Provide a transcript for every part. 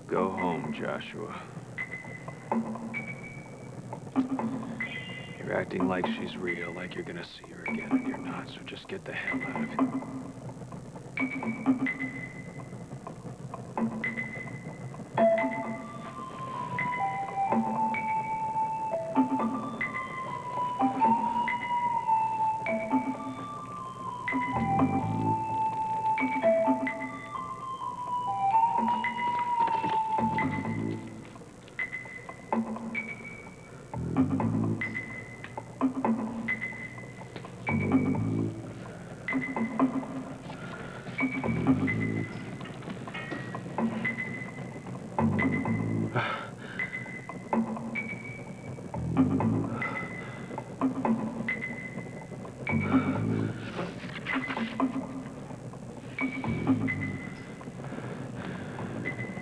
Go home, Joshua. You're acting like she's real, like you're gonna see her again, and you're not, so just get the hell out of here.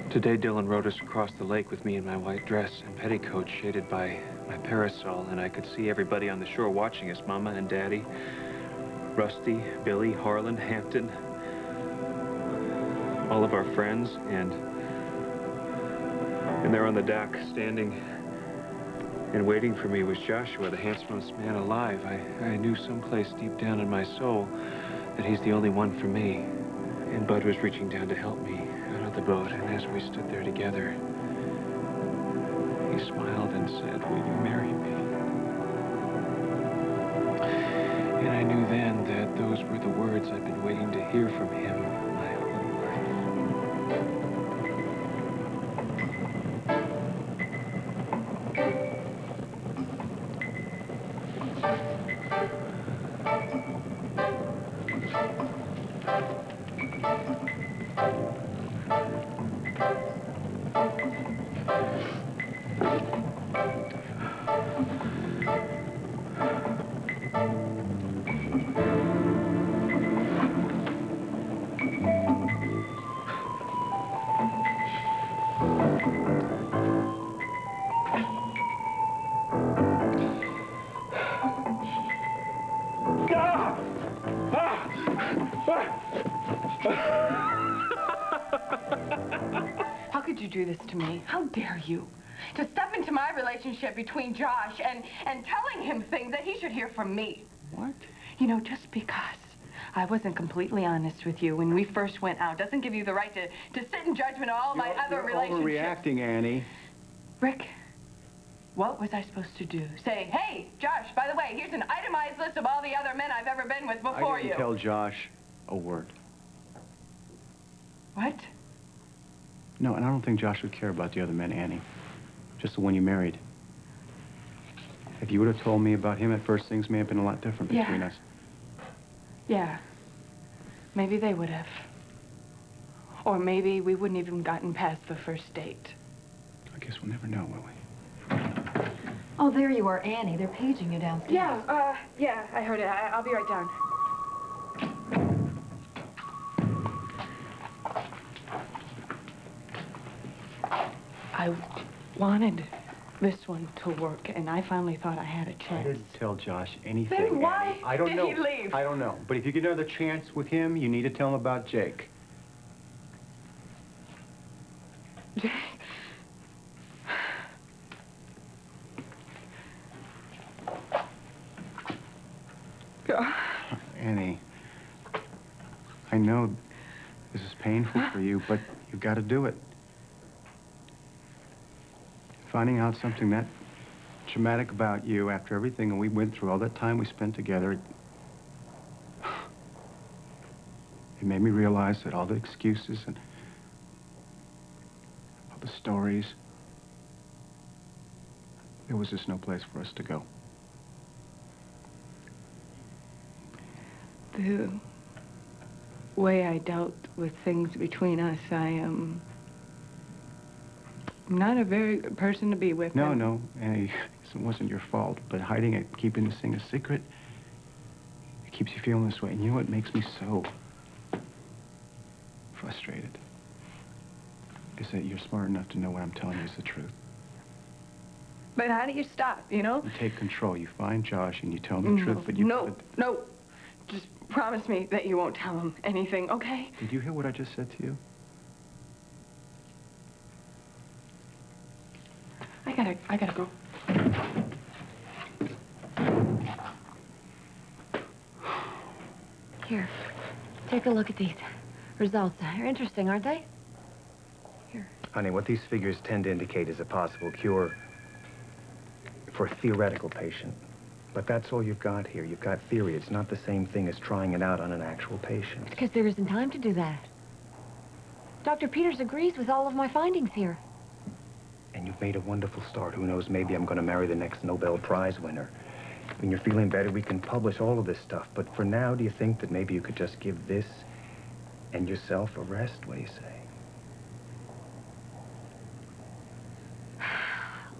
Today, Dylan rode us across the lake with me in my white dress and petticoat shaded by my parasol, and I could see everybody on the shore watching us, Mama and Daddy, Rusty, Billy, Harlan, Hampton, all of our friends, and there on the dock, standing and waiting for me, was Joshua, the handsomest man alive. I knew someplace deep down in my soul that he's the only one for me. And Bud was reaching down to help me out of the boat, and as we stood there together, he smiled and said, "Will you marry me?" And I knew then that those were the words I'd been waiting to hear from him my whole life. How could you do this to me? How dare you? To step into my relationship between Josh and telling him things that he should hear from me. What? You know, just because I wasn't completely honest with you when we first went out doesn't give you the right to sit in judgment of all my other relationships. You're overreacting, Annie. Rick, what was I supposed to do? Say, hey, Josh, by the way, here's an itemized list of all the other men I've ever been with before you. I didn't tell Josh a word. What? No, and I don't think Josh would care about the other men, Annie. Just the one you married. If you would have told me about him at first, things may have been a lot different between us. Yeah. Maybe they would have. Or maybe we wouldn't even gotten past the first date. I guess we'll never know, will we? Oh, there you are, Annie. They're paging you downstairs. Yeah, I heard it. I'll be right down. I wanted this one to work, and I finally thought I had a chance. I didn't tell Josh anything, Then why Annie. I don't know. did he leave? I don't know. But if you get another chance with him, you need to tell him about Jake. Jake? Annie, I know this is painful for you, but you've got to do it. Finding out something that traumatic about you after everything we went through, all that time we spent together, it made me realize that all the excuses and all the stories, there was just no place for us to go. The way I dealt with things between us, I'm not a very good person to be with. No, Annie, it wasn't your fault, but hiding it, keeping this thing a secret, it keeps you feeling this way. And you know what makes me so frustrated? Is that you're smart enough to know what I'm telling you is the truth. But how do you stop, you know? You take control. You find Josh and you tell him the truth, but you... No. Just promise me that you won't tell him anything, okay? Did you hear what I just said to you? I gotta go. Here, take a look at these results. They're interesting, aren't they? Here. Honey, what these figures tend to indicate is a possible cure for a theoretical patient. But that's all you've got here. You've got theory. It's not the same thing as trying it out on an actual patient. Because there isn't time to do that. Dr. Peters agrees with all of my findings here. And you've made a wonderful start. Who knows, maybe I'm going to marry the next Nobel Prize winner. When you're feeling better, we can publish all of this stuff. But for now, do you think that maybe you could just give this and yourself a rest? What do you say?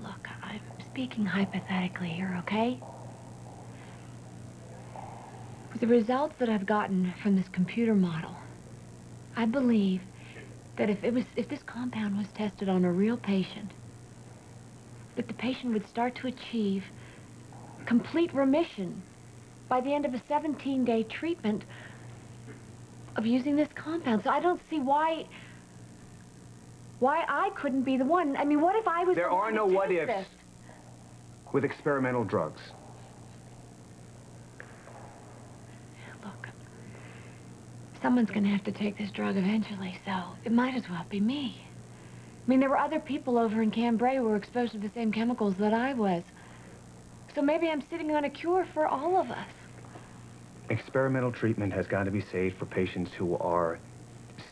Look, I'm speaking hypothetically here, okay? With the results that I've gotten from this computer model, I believe that if this compound was tested on a real patient, that the patient would start to achieve complete remission by the end of a 17-day treatment of using this compound. So I don't see why I couldn't be the one. I mean, what if I was There the are one no to what test ifs this? with experimental drugs. Look, someone's gonna have to take this drug eventually, so it might as well be me. I mean, there were other people over in Cambrai who were exposed to the same chemicals that I was. So maybe I'm sitting on a cure for all of us. Experimental treatment has got to be saved for patients who are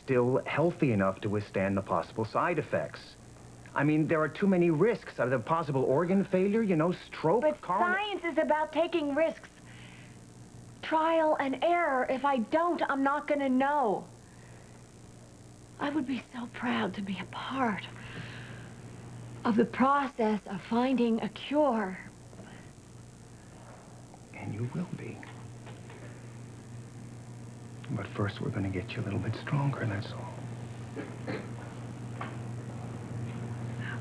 still healthy enough to withstand the possible side effects. I mean, there are too many risks. Are there possible organ failure, you know, stroke, But science is about taking risks. Trial and error. If I don't, I'm not gonna know. I would be so proud to be a part of the process of finding a cure. And you will be. But first, we're going to get you a little bit stronger, that's all.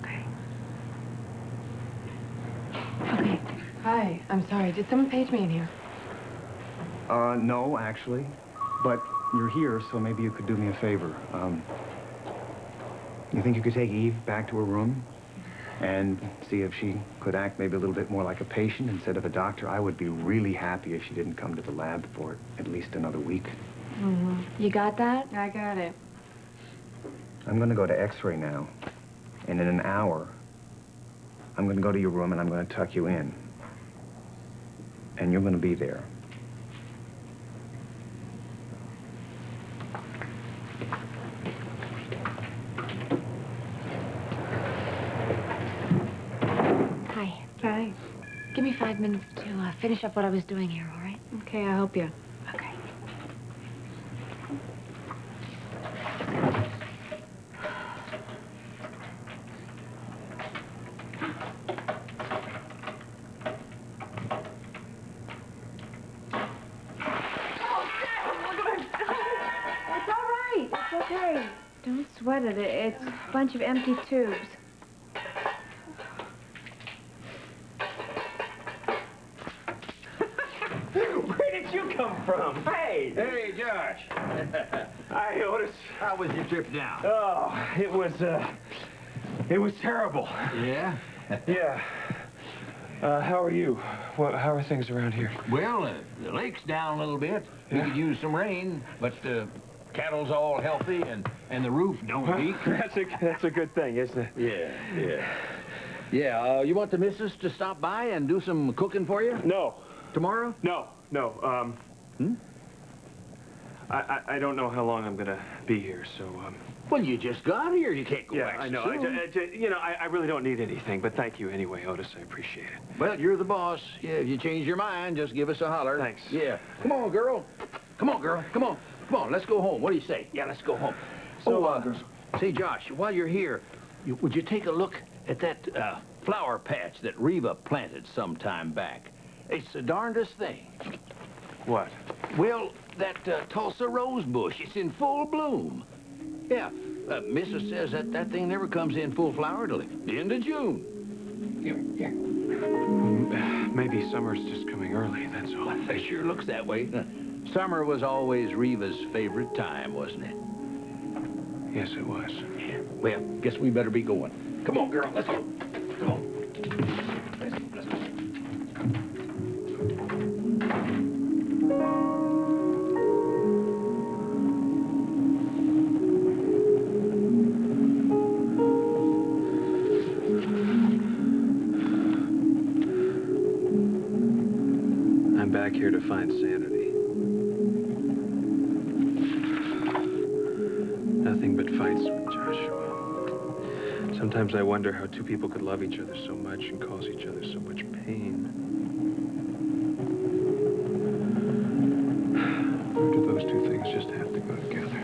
Okay. Okay. Hi, I'm sorry. Did someone page me in here? No, actually. But you're here, so maybe you could do me a favor. You think you could take Eve back to her room and see if she could act maybe a little bit more like a patient instead of a doctor? I would be really happy if she didn't come to the lab for at least another week. Mm-hmm. You got that? I got it. I'm going to go to X-ray now. And in an hour, I'm going to go to your room and I'm going to tuck you in. And you're going to be there. Hi. Hi. Give me 5 minutes to finish up what I was doing here, all right? Okay, I'll help you. Okay. It's all right. It's okay. Don't sweat it. It's a bunch of empty tubes. Where did you come from? Hey! Hey, Josh. Hi, Otis. How was your trip down? Oh, it was terrible. Yeah? Yeah. How are you? How are things around here? Well, the lake's down a little bit. We Yeah. could use some rain, but cattle's all healthy and the roof don't leak. That's a good thing, isn't it? Yeah. Yeah, you want the missus to stop by and do some cooking for you? No. Tomorrow? No. I don't know how long I'm gonna be here, so, Well, you just got here. You can't go Yeah, back I know. soon. I really don't need anything, but thank you anyway, Otis. I appreciate it. Well, you're the boss. Yeah, if you change your mind, just give us a holler. Thanks. Yeah. Come on, girl. Come on, girl. Come on. Come on, let's go home. What do you say? Yeah, let's go home. So, Say, Josh, while you're here, would you take a look at that flower patch that Reva planted some time back? It's the darndest thing. What? Well, that Tulsa rose bush, it's in full bloom. Yeah, Mrs. says that thing never comes in full flower till the end of June. Here. Maybe summer's just coming early, that's all. It sure looks that way. Summer was always Reva's favorite time, wasn't it? Yes, it was. Yeah. Well, guess we better be going. Come on, girl, let's go. Come on. find sanity. Nothing but fights with Joshua. Sometimes I wonder how two people could love each other so much and cause each other so much pain. Or do those two things just have to go together?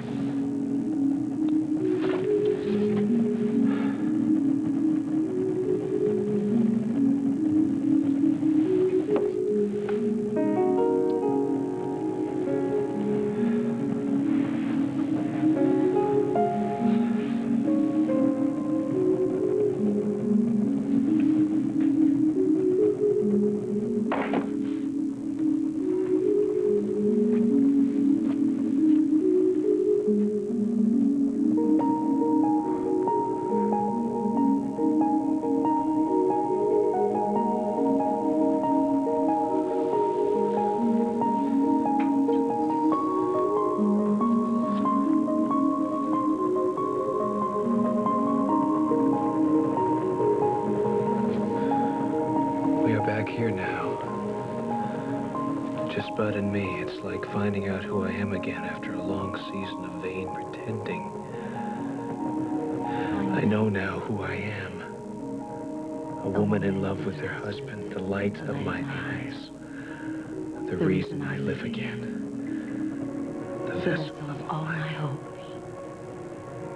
Here now. Just Bud and me. It's like finding out who I am again after a long season of vain pretending. I know now who I am. A woman in love with her husband, the light of my eyes. The reason I live again. The vessel of all my hopes.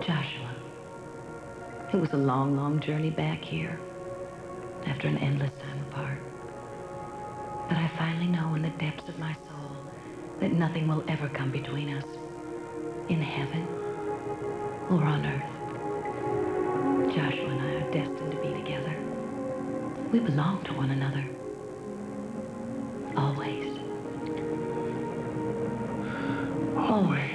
Joshua, it was a long, long journey back here after an endless time apart. But I finally know in the depths of my soul that nothing will ever come between us, in heaven or on earth. Joshua and I are destined to be together. We belong to one another. Always. Always.